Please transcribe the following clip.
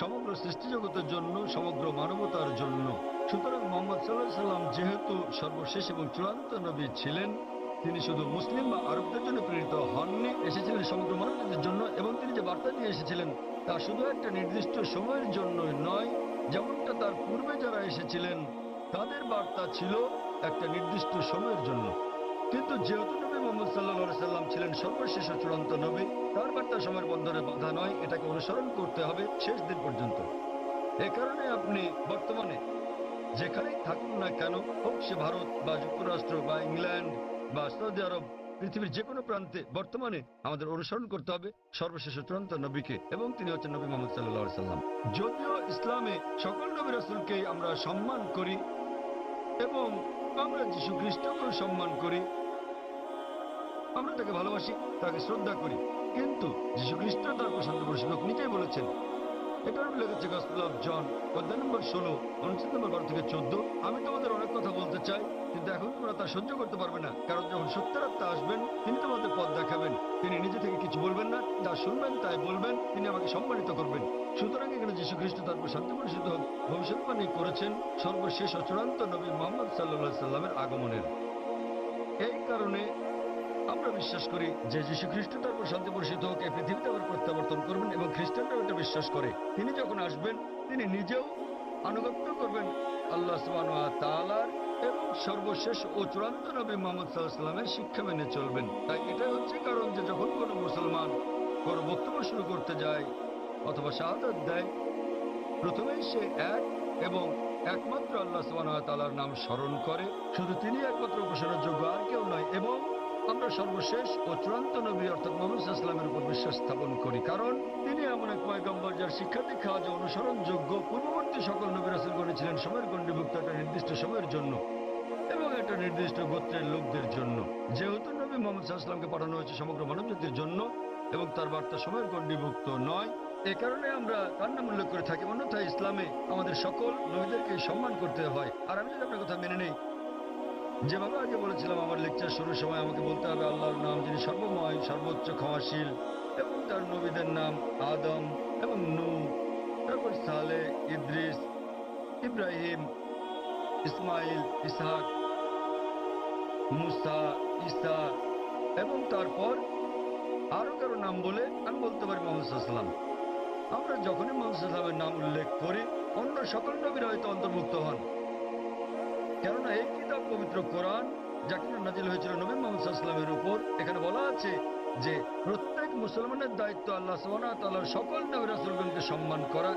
সমগ্র সৃষ্টি জগতের জন্য, সমগ্র মানবতার জন্য। সুতরাং মোহাম্মদ সাল্লাল্লাহু আলাইহি সাল্লাম যেহেতু সর্বশেষ এবং চূড়ান্ত নবী ছিলেন, তিনি শুধু মুসলিম বা আরবদের জন্য প্রেরিত হননি, এসেছিলেন সমগ্র মানবজাতির জন্য। এবং তিনি যে বার্তা নিয়ে এসেছিলেন তা শুধু একটা নির্দিষ্ট সময়ের জন্যই নয়, যেমনটা তার পূর্বে যারা এসেছিলেন তাদের বার্তা ছিল একটা নির্দিষ্ট সময়ের জন্য। কিন্তু যেহেতু নবী মোহাম্মদ সাল্লাল্লাহু আলাইহি সাল্লাম ছিলেন সর্বশেষ ও চূড়ান্ত নবী, তার বার্তা সময়ের বন্ধনে বাধা নয়, এটাকে অনুসরণ করতে হবে শেষ দিন পর্যন্ত। এ কারণে আপনি বর্তমানে যেখানেই থাকুন না কেন, হোক সে ভারত বা যুক্তরাষ্ট্র বা ইংল্যান্ড বা সৌদি আরব, পৃথিবীর যে কোনো প্রান্তে বর্তমানে আমাদের অনুসরণ করতে হবে সর্বশেষ ও চূড়ান্ত নবীকে, এবং তিনি হচ্ছেন নবী মোহাম্মদ সাল্লাল্লাহু আলাইহি সাল্লাম। যদিও ইসলামে সকল নবী রাসূলকেই আমরা সম্মান করি এবং আমরা যীশু খ্রিস্টকেও সম্মান করি, আমরা তাকে ভালোবাসি, তাকে শ্রদ্ধা করি, কিন্তু যীশু খ্রিস্ট তার প্রশান্ত পরিষদক নিজেই বলেছেন, এটার উল্লেখ হচ্ছে গসপেল অফ জন অধ্যায় নম্বর 16 অনুচ্ছেদ নম্বর 12 থেকে 14। আমি তোমাদের অনেক কথা বলতে চাই, কিন্তু এখন তোমরা তা সহ্য করতে পারবে না, কারণ যখন সত্যের আত্মা আসবেন তিনি তোমাদের পথ দেখাবেন। তিনি নিজে থেকে কিছু বলবেন না, যা শুনবেন তাই বলবেন, তিনি আমাকে সম্মানিত করবেন। সুতরাং এখানে যীশু খ্রিস্ট তার প্রশান্ত পরিষদ ভবিষ্যৎবাণী করেছেন সর্বশেষ ও চূড়ান্ত নবী মুহাম্মদ সাল্লাল্লাহু আলাইহি সাল্লামের আগমনের। এই কারণে আমরা বিশ্বাস করি যে যীশু খ্রিস্ট তার শান্তি বর্ষিত হোক এই পৃথিবীতে আবার প্রত্যাবর্তন করবেন, এবং খ্রিস্টানরাও এটা বিশ্বাস করে। তিনি যখন আসবেন তিনি নিজেও আনুগত্য করবেন আল্লাহ সুবহানাহু ওয়া তাআলার, এবং সর্বশেষ ও চূড়ান্ত নবী মুহাম্মদ সাল্লাল্লাহু আলাইহি সাল্লামের শিক্ষা মেনে চলবেন। তাই এটাই হচ্ছে কারণ যে যখন কোনো মুসলমান কোনো বক্তব্য শুরু করতে যায় অথবা শাহাদাত দেয়, প্রথমেই সে এক এবং একমাত্র আল্লাহ সুবহানাহু ওয়া তাআলার নাম স্মরণ করে। শুধু তিনি একমাত্র উপাসনার যোগ্য, আর কেউ নয়। এবং আমরা সর্বশেষ ও চূড়ান্ত নবী অর্থাৎ মুহাম্মদ সাল্লাল্লাহু আলাইহি ওয়াসাল্লামের উপর বিশ্বাস স্থাপন করি, কারণ তিনি এমন এক পয়গম্বর যার শিক্ষা দীক্ষা আজ অনুসরণযোগ্য। পূর্ববর্তী সকল নবী রাসূলগণ ছিলেন সময়ের গণ্ডীভুক্ত একটা নির্দিষ্ট সময়ের জন্য এবং একটা নির্দিষ্ট গোত্রের লোকদের জন্য। যেহেতু নবী মুহাম্মদ সাল্লাল্লাহু আলাইহি ওয়াসাল্লামকে পাঠানো হয়েছে সমগ্র মানবজাতির জন্য এবং তার বার্তা সময়ের গণ্ডীভুক্ত নয়, এ কারণে আমরা তার নাম উল্লেখ করে থাকি। অন্যথায় ইসলামে আমাদের সকল নবীদেরকে সম্মান করতে হয়। আর আমি যদি আপনার কথা মেনে নেই, যেভাবে আগে বলেছিলাম আমার লেকচার শুরুর সময়, আমাকে বলতে হবে আল্লাহর নাম যিনি সর্বময়, সর্বোচ্চ, ক্ষমাশীল, এবং তার নবীদের নাম আদম এবং নূহ, তারপর সালেহ, ইদ্রিস, ইব্রাহিম, ইসমাইল, ইসহাক, মুসা, ঈসা, এবং তারপর আরো কারো নাম বলে আমি বলতে পারি মুহাম্মদ সাল্লাল্লাহু আলাইহি ওয়াসাল্লাম। আমরা যখনই মুহাম্মদ সাল্লাল্লাহু আলাইহি ওয়াসাল্লামের নাম উল্লেখ করি অন্য সকল নবীরা হয়তো অন্তর্ভুক্ত হন, কেননা এই কিতাব পবিত্র কোরআন যা কিনা নাজিল হয়েছিল নবী মুহাম্মদ সাল্লাল্লাহু আলাইহি ওয়াসাল্লামের উপর, এখানে বলা আছে যে প্রত্যেক মুসলমানের দায়িত্ব আল্লাহ সুবহানাহু ওয়া তাআলার সকল নবী রাসূলগণকে সম্মান করা।